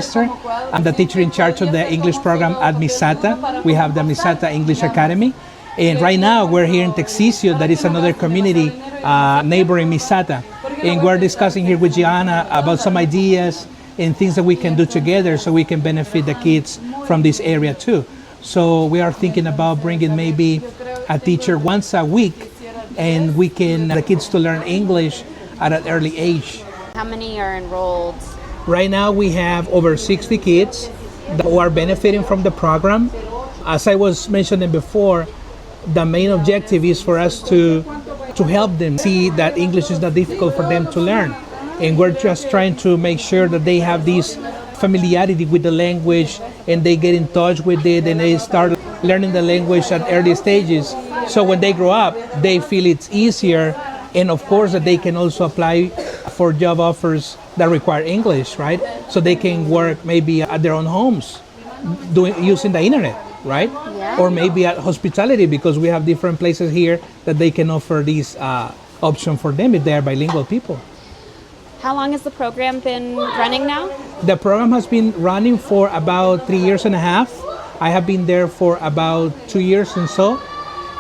Néstor. I'm the teacher in charge of the English program at Mizata. We have the Mizata English Academy. And right now we're here in Texicio, that is another community neighboring Mizata. And we're discussing here with Gianna about some ideas and things that we can do together so we can benefit the kids from this area too. So we are thinking about bringing maybe a teacher once a week, and we can the kids to learn English at an early age. How many are enrolled? Right now we have over 60 kids who are benefiting from the program. As I was mentioning before, the main objective is for us to help them see that English is not difficult for them to learn. And we're just trying to make sure that they have this familiarity with the language and they get in touch with it and they start learning the language at early stages. So when they grow up, they feel it's easier, and of course that they can also apply for job offers that require English, right? So they can work maybe at their own homes using the internet, right? Yeah. Or maybe at hospitality, because we have different places here that they can offer this option for them if they are bilingual people. How long has the program been running now? The program has been running for about 3 years and a half. I have been there for about 2 years and so.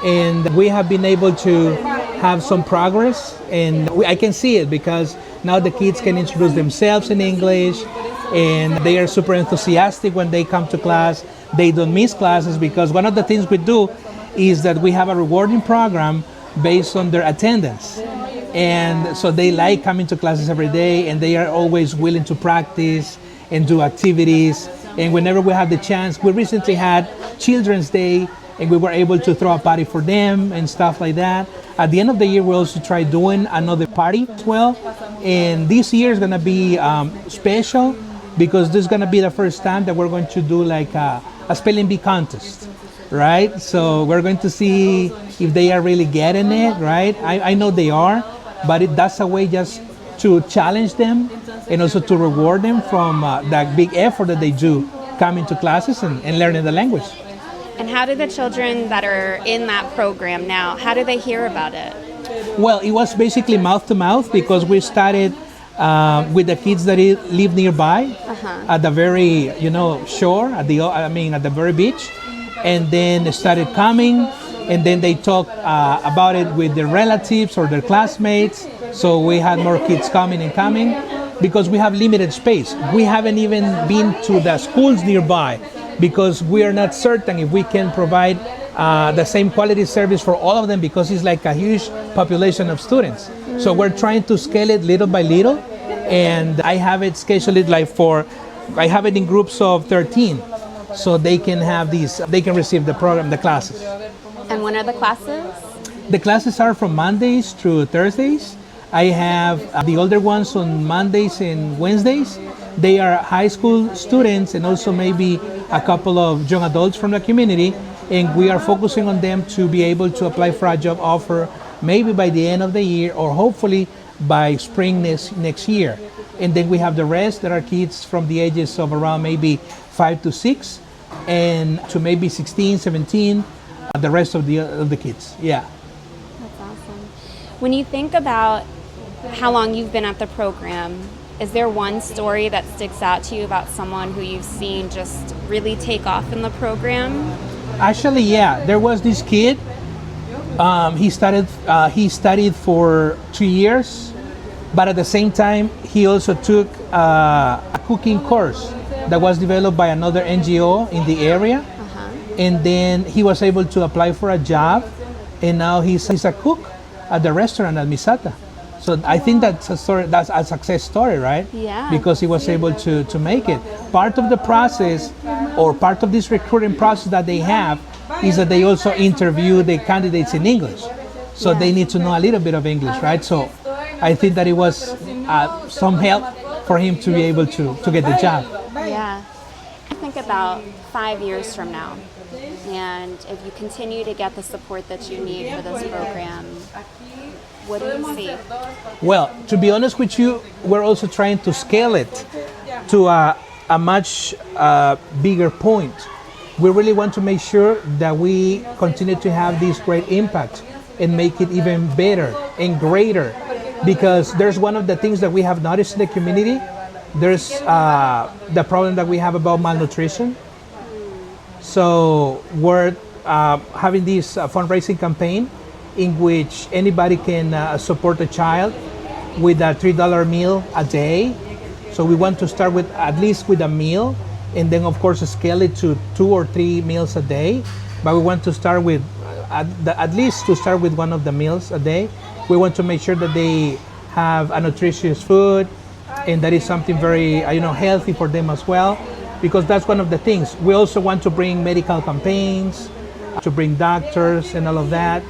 And we have been able to have some progress, and I can see it because now the kids can introduce themselves in English, and they are super enthusiastic when they come to class. They don't miss classes, because one of the things we do is that we have a rewarding program based on their attendance. And so they like coming to classes every day, and they are always willing to practice and do activities. And whenever we have the chance, we recently had Children's Day, and we were able to throw a party for them and stuff like that. At the end of the year, we also try doing another party as well. And this year is gonna be special, because this is gonna be the first time that we're going to do like a spelling bee contest, right? So we're going to see if they are really getting it, right? I know they are, but that's a way just to challenge them and also to reward them from that big effort that they do coming to classes and learning the language. And how do the children that are in that program now, how do they hear about it? Well, it was basically mouth to mouth, because we started with the kids that live nearby at the very, shore, at the very beach, and then they started coming, and then they talked about it with their relatives or their classmates. So we had more kids coming, because we have limited space. We haven't even been to the schools nearby, because we are not certain if we can provide the same quality service for all of them, because it's like a huge population of students. So we're trying to scale it little by little, and I have it scheduled I have it in groups of 13, so they can receive the program, the classes. And when are the classes? The classes are from Mondays through Thursdays. I have the older ones on Mondays and Wednesdays. They are high school students and also maybe a couple of young adults from the community, and we are focusing on them to be able to apply for a job offer maybe by the end of the year, or hopefully by spring next year. And then we have the rest that are kids from the ages of around maybe 5 to 6 and to maybe 16, 17, the rest of the kids. Yeah. That's awesome. When you think about how long you've been at the program, is there one story that sticks out to you about someone who you've seen just really take off in the program? Actually, yeah. There was this kid. He studied for 2 years, but at the same time, he also took a cooking course that was developed by another NGO in the area. And then he was able to apply for a job, and now he's a cook at the restaurant at Mizata. So I think that's a success story, right? Yeah. Because he was able to make it. Part of the process, or part of this recruiting process that they have, is that they also interview the candidates in English. So they need to know a little bit of English, right? So I think that it was some help for him to be able to get the job. Yeah. Think about 5 years from now, and if you continue to get the support that you need for this program, what do you see? Well, to be honest with you, we're also trying to scale it to a much bigger point. We really want to make sure that we continue to have this great impact and make it even better and greater, because there's one of the things that we have noticed in the community there's the problem that we have about malnutrition. So we're having this fundraising campaign in which anybody can support a child with a $3 meal a day. So we want to start with at least with a meal, and then of course scale it to 2 or 3 meals a day. But we want to start with at least to start with one of the meals a day. We want to make sure that they have a nutritious food, and that is something very healthy for them as well, because that's one of the things. We also want to bring medical campaigns, to bring doctors and all of that.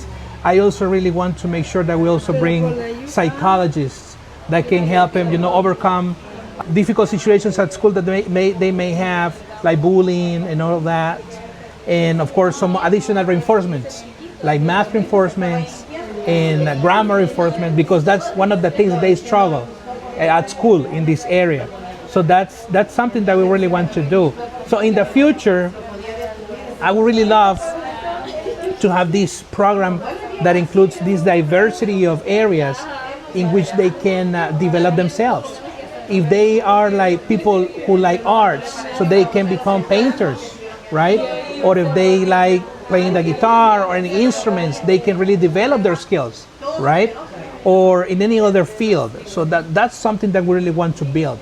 I also really want to make sure that we also bring psychologists that can help them overcome difficult situations at school that they may have, like bullying and all of that. And of course some additional reinforcements like math reinforcements and grammar reinforcement, because that's one of the things that they struggle at school in this area. So that's something that we really want to do. So in the future, I would really love to have this program that includes this diversity of areas in which they can develop themselves. If they are like people who like arts, so they can become painters, right? Or if they like playing the guitar or any instruments, they can really develop their skills, right? Or in any other field. So that's something that we really want to build.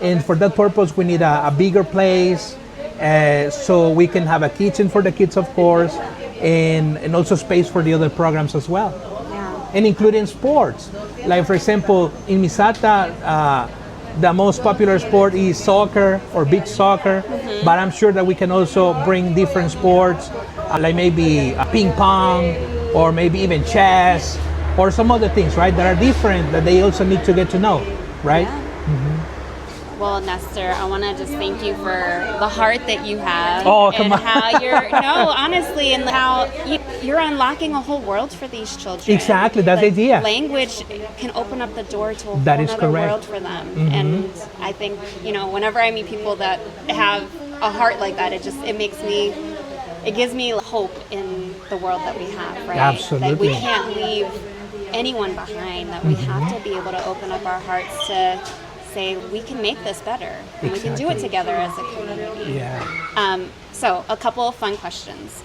And for that purpose, we need a bigger place, so we can have a kitchen for the kids, of course, and also space for the other programs as well. Yeah. And including sports. Like for example, in Mizata, the most popular sport is soccer or beach soccer, but I'm sure that we can also bring different sports, like maybe ping pong, or maybe even chess, or some other things, right, that are different that they also need to get to know, right? Yeah. Well, Néstor, I want to just thank you for the heart that you have. Oh, come and on. how you're, no, honestly, and how you're unlocking a whole world for these children. Exactly, that's the idea. Language can open up the door to a That whole is other correct. world for them. And I think, whenever I meet people that have a heart like that, it gives me hope in the world that we have, right? Absolutely. That we can't leave anyone behind, that we have to be able to open up our hearts to say we can make this better, and we can do it together as a community. Yeah. So a couple of fun questions.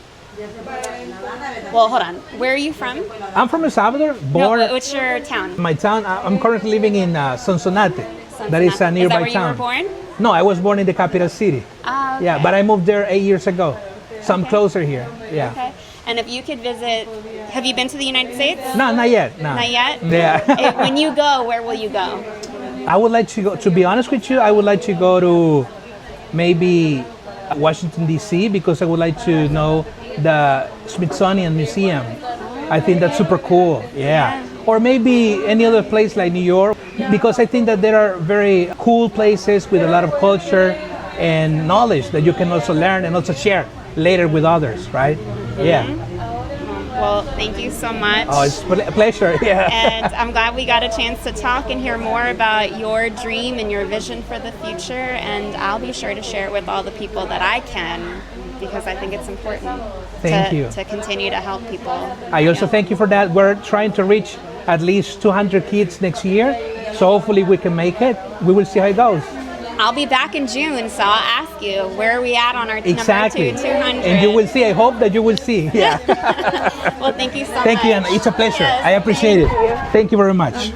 Well, hold on. Where are you from? I'm from El Salvador, No, born. what's your town? My town, I'm currently living in Sonsonate. That is a nearby where town. you were born? No, I was born in the capital city. Okay. Yeah, but I moved there 8 years ago. So I'm closer here. Yeah. Okay. And if you could visit, have you been to the United States? No, not yet. No. Not yet? Yeah. When you go, where will you go? I would like to go, to be honest with you, I would like to go to maybe Washington, D.C., because I would like to know the Smithsonian Museum. I think that's super cool. Yeah. Or maybe any other place like New York, because I think that there are very cool places with a lot of culture and knowledge that you can also learn and also share later with others, right? Yeah. Well, thank you so much. Oh, it's a pleasure. Yeah. And I'm glad we got a chance to talk and hear more about your dream and your vision for the future. And I'll be sure to share it with all the people that I can, because I think it's important to continue to help people. I also thank you for that. We're trying to reach at least 200 kids next year. So hopefully we can make it. We will see how it goes. I'll be back in June, so I'll ask you, where are we at on our Exactly. number 200? And you will see. I hope that you will see. Yeah. Well, thank you so much. Thank you, Anna. It's a pleasure. Yes, I appreciate it. thank you. Thank you very much.